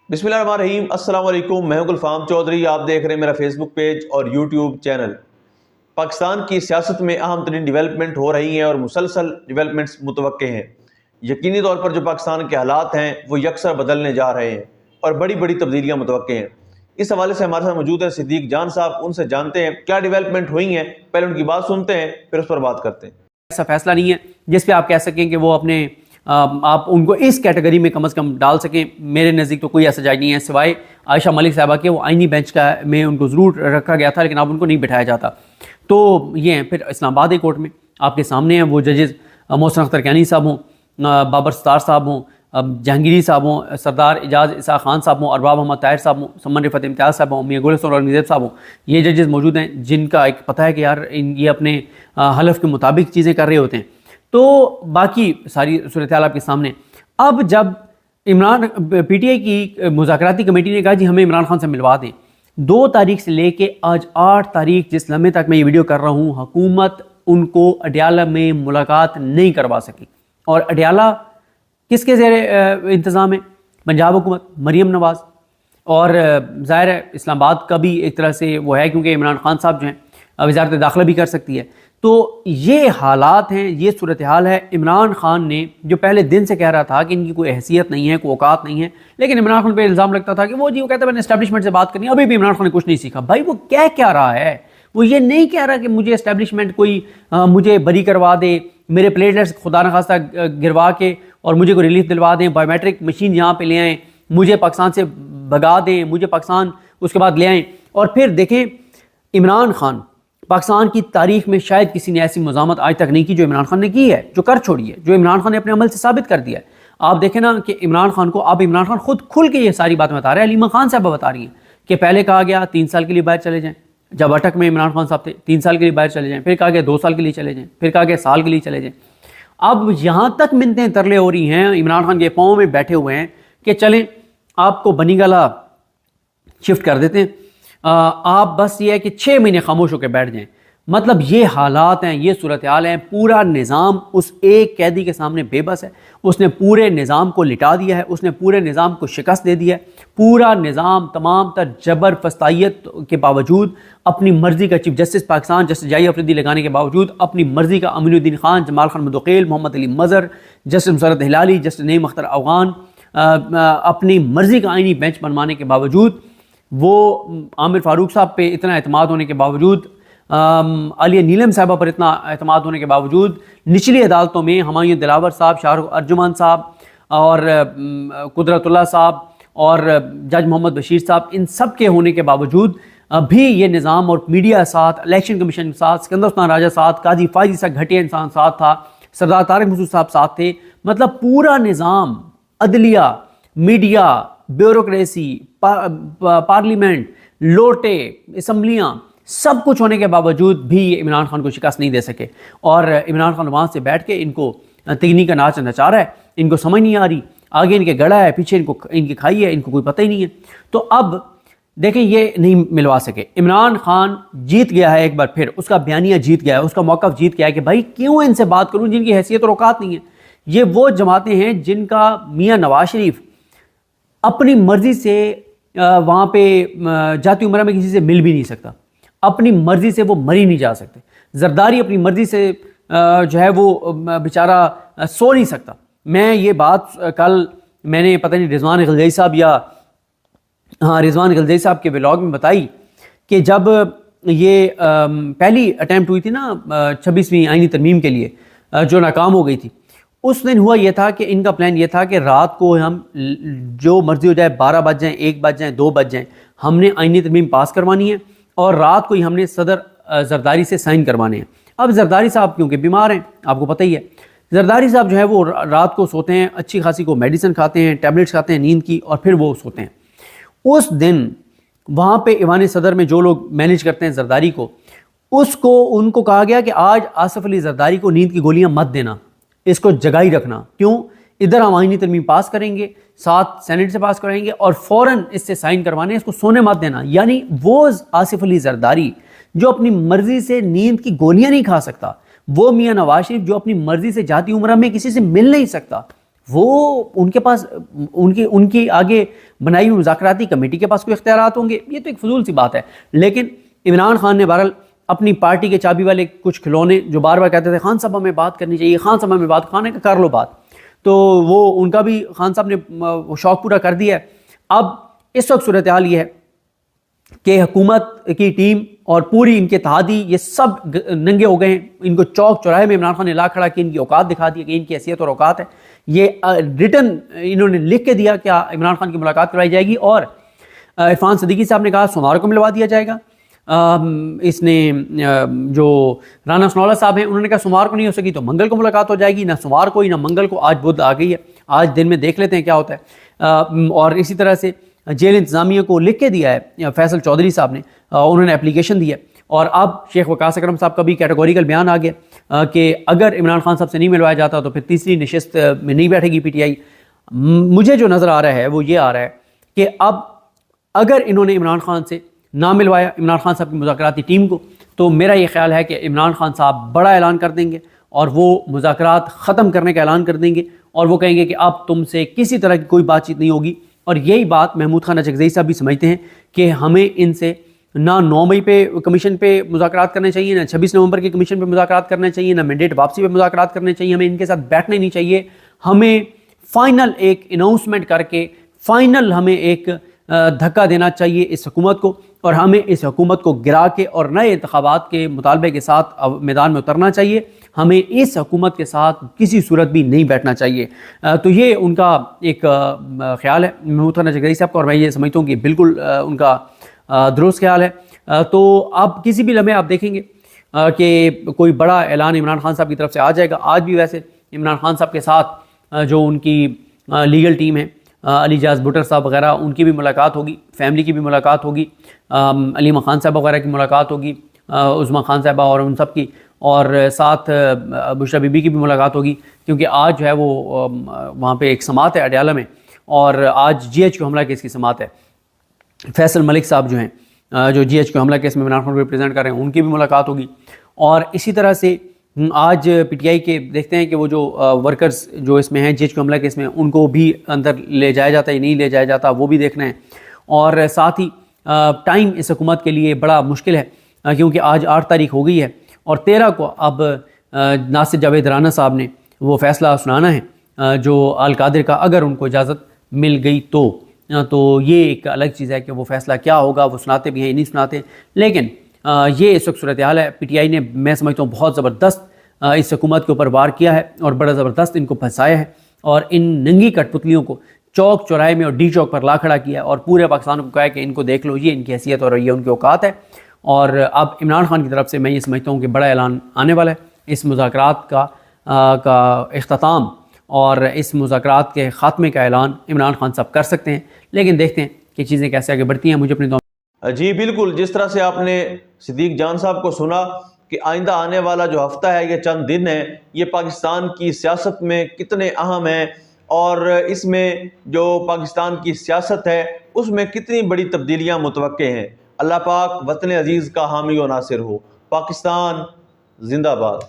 बिस्मिल्लाहिर्रहमानिर्रहीम, अस्सलाम वालेकुम। मैं हूं गुलफाम चौधरी। आप देख रहे हैं मेरा फेसबुक पेज और यूट्यूब चैनल। पाकिस्तान की सियासत में अहम तरीन डेवलपमेंट हो रही हैं और मुसलसल डेवलपमेंट्स मुतवक्के हैं। यकीनी तौर पर जो पाकिस्तान के हालात हैं वो यकसर बदलने जा रहे हैं और बड़ी बड़ी तब्दीलियाँ मुतवक्के हैं। इस हवाले से हमारे साथ मौजूद है सिद्दीक जान साहब। उनसे जानते हैं क्या डेवलपमेंट हुई हैं, पहले उनकी बात सुनते हैं फिर उस पर बात करते हैं। ऐसा फैसला नहीं है जिस पे आप कह सकें कि वो अपने आप उनको इस कैटेगरी में कम से कम डाल सकें। मेरे नज़दीक तो कोई ऐसा जायज़ नहीं है सिवाय आयशा मलिक साहबा के। वो आइनी बेंच का में उनको ज़रूर रखा गया था, लेकिन अब उनको नहीं बिठाया जाता। तो ये हैं। फिर इस्लामाबाद हाई कोर्ट में आपके सामने हैं वो जजेस, मोहसिन अख्तर कैनी साहब हों, बाबर सत्तार साहब हों, जहांगीरी साहब हों, सरदार एजाज इसा खान साहब हों, अरबाब मोहम्मद ताहिर साहब हों, समन रिफत इम्तियाज़ साहब हों, मियां गुल औरंगज़ेब साहब हों। ये जजेस मौजूद हैं जिनका एक पता है कि यार ये अपने हलफ के मुताबिक चीज़ें कर रहे होते हैं। तो बाकी सारी सूरत हाल आपके सामने। अब जब इमरान पीटीआई की मुज़ाकराती कमेटी ने कहा जी हमें इमरान खान से मिलवा दें, 2 तारीख से लेके आज 8 तारीख जिस लम्हे तक मैं ये वीडियो कर रहा हूँ, हुकूमत उनको अडयाला में मुलाकात नहीं करवा सकी। और अडयाला किसके ज़ेरे इंतज़ाम है? पंजाब हुकूमत, मरीम नवाज़। और ज़ाहिर है इस्लामाबाद का भी एक तरह से वो है, क्योंकि इमरान खान साहब जो हैं वज़ारत दाखिला भी कर सकती है। तो ये हालात हैं, ये सूरत हाल है। इमरान खान ने जो पहले दिन से कह रहा था कि इनकी कोई हैसियत नहीं है, कोई औकात नहीं है, लेकिन इमरान खान पे इल्ज़ाम लगता था कि वो जी वो कहता है मैंने एस्टैब्लिशमेंट से बात करनी है। अभी भी इमरान खान ने कुछ नहीं सीखा। भाई वो कह क्या रहा है? वो ये नहीं कह रहा कि मुझे एस्टैब्लिशमेंट कोई मुझे बरी करवा दे, मेरे प्लेटलेट्स खुदा न खास्ता गिरवा के और मुझे कोई रिलीफ दिलवा दें, बायोमेट्रिक मशीन यहाँ पे ले आएँ, मुझे पाकिस्तान से भगा दें, मुझे पाकिस्तान उसके बाद ले आएँ। और फिर देखें इमरान खान पाकिस्तान की तारीख में शायद किसी ने ऐसी मज़ामत आज तक नहीं की जो इमरान खान ने की है, जो कर छोड़ी है, जो इमरान खान ने अपने अमल से साबित कर दिया है। आप देखें ना कि इमरान खान को अब इमरान खान खुद खुल के ये सारी बातें बता रहे हैं। अलीमा खान साहब बता रही हैं कि पहले कहा गया 3 साल के लिए बाहर चले जाएं, जब अटक में इमरान खान साहब थे 3 साल के लिए बाहर चले जाएं, फिर कहा गया 2 साल के लिए चले जाएं, फिर कहा गया साल के लिए चले जाएं। अब यहाँ तक मिन्नतें तरले हो रही हैं, इमरान खान के पाँव में बैठे हुए हैं कि चलें आपको बनी गला शिफ्ट कर देते हैं, आप बस ये है कि 6 महीने खामोश होकर बैठ जाएं। मतलब ये हालात हैं, ये सूरत हाल हैं। पूरा निज़ाम उस एक कैदी के सामने बेबस है। उसने पूरे निज़ाम को लिटा दिया है, उसने पूरे निज़ाम को शिकस्त दे दिया है। पूरा निज़ाम तमाम तर जबर फस्तायत के बावजूद अपनी मर्ज़ी का chief justice Pakistan justice Zahid Afridi लगाने के बावजूद अपनी मर्ज़ी का अमीनुद्दीन खान, जमाल खान मुदक्किल, मोहम्मद अली मज़हर, जस्टिस मुसर्रत हिलाली, जस्टिस नईम अख्तर अफ़गान अपनी मर्ज़ी का आइनी बेंच बनवाने के बावजूद, वो आमिर फ़ारूक साहब पे इतना एतमाद होने के बावजूद, आलिया नीलम साहबा पर इतना एतमाद होने के बावजूद, निचली अदालतों में हुमायूं दिलावर साहब, शाहरुख अर्जुमान साहब और कुदरतुल्लाह साहब और जज मोहम्मद बशीर साहब, इन सब के होने के बावजूद भी ये निज़ाम और मीडिया साथ, इलेक्शन कमीशन के साथ, सिकंदर उस्मान राजा साथ, काजी फायजी सा घटिया इंसान साथ था, सरदार तारिक मसूद साहब साथ थे। मतलब पूरा निज़ाम, अदलिया, मीडिया, ब्यूरोक्रेसी, पार्लियामेंट, लोटे, असम्बलियाँ, सब कुछ होने के बावजूद भी इमरान खान को शिकस्त नहीं दे सके। और इमरान खान वहाँ से बैठ के इनको तिगनी का नाच नचा रहा है। इनको समझ नहीं आ रही, आगे इनके गड़ा है, पीछे इनको इनकी खाई है, इनको कोई पता ही नहीं है। तो अब देखें ये नहीं मिलवा सके। इमरान खान जीत गया है एक बार फिर, उसका बयानिया जीत गया है, उसका मौक़िफ़ जीत गया है कि भाई क्यों इनसे बात करूँ जिनकी हैसियत और औकात नहीं है। ये वो जमातें हैं जिनका मियाँ नवाज शरीफ अपनी मर्ज़ी से वहाँ पे जाती उम्र में किसी से मिल भी नहीं सकता, अपनी मर्ज़ी से वो मरी नहीं जा सकते। जरदारी अपनी मर्ज़ी से जो है वो बेचारा सो नहीं सकता। मैं ये बात कल मैंने पता नहीं रिजवान गलज़ई साहब या रिजवान गलज़ई साहब के व्लॉग में बताई कि जब ये पहली अटैम्प्ट हुई थी ना 26वीं आईनी तरमीम के लिए, जो नाकाम हो गई थी, उस दिन हुआ यह था कि इनका प्लान ये था कि रात को हम जो मर्ज़ी हो जाए, 12 बज जाएँ, 1 बज जाएँ, 2 बज जाएँ, हमने आईनी तरमीम पास करवानी है और रात को ही हमने सदर जरदारी से साइन करवाने हैं। अब जरदारी साहब क्योंकि बीमार हैं, आपको पता ही है, जरदारी साहब जो है वो रात को सोते हैं, अच्छी खासी को मेडिसिन खाते हैं, टैबलेट्स खाते हैं नींद की, और फिर वो सोते हैं। उस दिन वहाँ पे ईवान सदर में जो लोग मैनेज करते हैं जरदारी को, उनको कहा गया कि आज आसिफ अली जरदारी को नींद की गोलियाँ मत देना, इसको जगाई रखना। क्यों? इधर हम आईनी तरमीम पास करेंगे, साथ सेनेट से पास कराएंगे और फ़ौरन इससे साइन करवाने, इसको सोने मत देना। यानी वो आसिफ अली जरदारी जो अपनी मर्ज़ी से नींद की गोलियां नहीं खा सकता, वो मियाँ नवाज शरीफ जो अपनी मर्ज़ी से जाती उम्र में किसी से मिल नहीं सकता, वो उनके पास उनकी आगे बनाई हुई मुज़ाकराती कमेटी के पास कोई इख्तियारात होंगे, ये तो एक फजूल सी बात है। लेकिन इमरान खान ने बहरहाल अपनी पार्टी के चाबी वाले कुछ खिलौने जो बार बार कहते थे खान सभा में बात करनी चाहिए, खान सभा में बात, खाने का कर लो बात, तो वो उनका भी खान साहब ने शौक़ पूरा कर दिया है। अब इस वक्त सूरत हाल ये है कि हुकूमत की टीम और पूरी इनके इत्तेहादी ये सब नंगे हो गए हैं। इनको चौक चौराहे में इमरान खान ने ला खड़ा कि इनकी औकात दिखा दी कि इनकी हैसियत और औकात है। ये रिटन इन्होंने लिख के दिया कि इमरान खान की मुलाकात करवाई जाएगी और इरफान सदीकी साहब ने कहा सोमवार को मिलवा दिया जाएगा। इसने जो राना सनौला साहब हैं उन्होंने कहा सोमवार को नहीं हो सकी तो मंगल को मुलाकात हो जाएगी, ना सोमवार को ही ना मंगल को। आज बुध आ गई है, आज दिन में देख लेते हैं क्या होता है। और इसी तरह से जेल इंतज़ामिया को लिख के दिया है फैसल चौधरी साहब ने, उन्होंने एप्लीकेशन दी है। और अब शेख वकास अकरम साहब का भी कैटेगोरिकल बयान आ गया कि अगर इमरान खान साहब से नहीं मिलवाया जाता तो फिर तीसरी नशिस्त में नहीं बैठेगी PTI। मुझे जो नज़र आ रहा है वो ये आ रहा है कि अब अगर इन्होंने इमरान खान से ना मिलवाया इमरान खान साहब की मुज़ाकराती टीम को, तो मेरा ये ख्याल है कि इमरान खान साहब बड़ा ऐलान कर देंगे और वो मुज़ाकरात ख़त्म करने का ऐलान कर देंगे और वो कहेंगे कि अब तुमसे किसी तरह की कोई बातचीत नहीं होगी। और यही बात महमूद खान अचकज़ई साहब भी समझते हैं कि हमें इनसे ना 9 मई पे कमीशन पे मुज़ाकरात करने चाहिए, ना 26 नवंबर के कमीशन पे मुज़ाकरात करने चाहिए, ना मैंडेट वापसी पे मुज़ाकरात करने चाहिए। हमें इनके साथ बैठना ही नहीं चाहिए। हमें फ़ाइनल एक अनाउंसमेंट करके फ़ाइनल हमें एक धक्का देना चाहिए इस हुकूमत को और हमें इस हुकूमत को गिरा के और नए इंतखाबात के मुतालबे के साथ मैदान में उतरना चाहिए। हमें इस हुकूमत के साथ किसी सूरत भी नहीं बैठना चाहिए। तो ये उनका एक ख्याल है महमूद खान अचकज़ई साहब का और मैं ये समझता हूँ कि बिल्कुल उनका दुरुस्त ख्याल है। तो अब किसी भी लम्हे आप देखेंगे कि कोई बड़ा ऐलान इमरान खान साहब की तरफ से आ जाएगा। आज भी वैसे इमरान खान साहब के साथ जो उनकी लीगल टीम है, अली जाज भुट्टर साहब वगैरह, उनकी भी मुलाकात होगी, फैमिली की भी मुलाकात होगी, अलीमा खान साहब वगैरह की मुलाकात होगी, उस्मा खान साहबा और उन सब की, और साथ बुशरा बीबी की भी मुलाकात होगी। क्योंकि आज जो है वो वहाँ पे एक समात है अडयाला में और आज GH हमला केस की समात है। फैसल मलिक साहब जो हैं जो GH हमला केस में इमरान खान को रिप्रेजेंट कर रहे हैं, उनकी भी मुलाकात होगी। और इसी तरह से आज PTI के देखते हैं कि वो जो वर्कर्स जो इसमें हैं GH हमला केस में, उनको भी अंदर ले जाया जाता है या नहीं ले जाया जाता, वो भी देखना है। और साथ ही टाइम इस हुकूमत के लिए बड़ा मुश्किल है क्योंकि आज 8 तारीख हो गई है और 13 को अब नासिर जावेद राना साहब ने वो फ़ैसला सुनाना है जो अल कादिर का, अगर उनको इजाज़त मिल गई तो ये एक अलग चीज़ है कि वो फ़ैसला क्या होगा, वो सुनाते भी हैं नहीं सुनाते। लेकिन ये इस वक्त सूरत हाल है। PTI ने मैं समझता हूँ बहुत ज़बरदस्त इस हुकूमत के ऊपर वार किया है और बड़ा ज़बरदस्त इनको फंसाया है और इन नंगी कठपुतलियों को चौक चौराहे में और D चौक पर ला खड़ा किया और पूरे पाकिस्तान को कहा है कि इनको देख लो, ये इनकी हैसियत और ये उनकी औकात है। और अब इमरान खान की तरफ से मैं ये समझता हूँ कि बड़ा ऐलान आने वाला है। इस मुज़ाकरात का इख्तिताम और इस मुज़ाकरात के ख़ात्मे का ऐलान इमरान खान साहब कर सकते हैं। लेकिन देखते हैं कि चीज़ें कैसे आगे बढ़ती हैं। मुझे अपनी जी बिल्कुल, जिस तरह से आपने सिद्दीक जान साहब को सुना कि आइंदा आने वाला जो हफ्ता है, ये चंद दिन है, ये पाकिस्तान की सियासत में कितने अहम हैं और इसमें जो पाकिस्तान की सियासत है उसमें कितनी बड़ी तब्दीलियां मुतवक्के हैं। अल्लाह पाक वतन अजीज़ का हामी व नासिर हो। पाकिस्तान जिंदाबाद।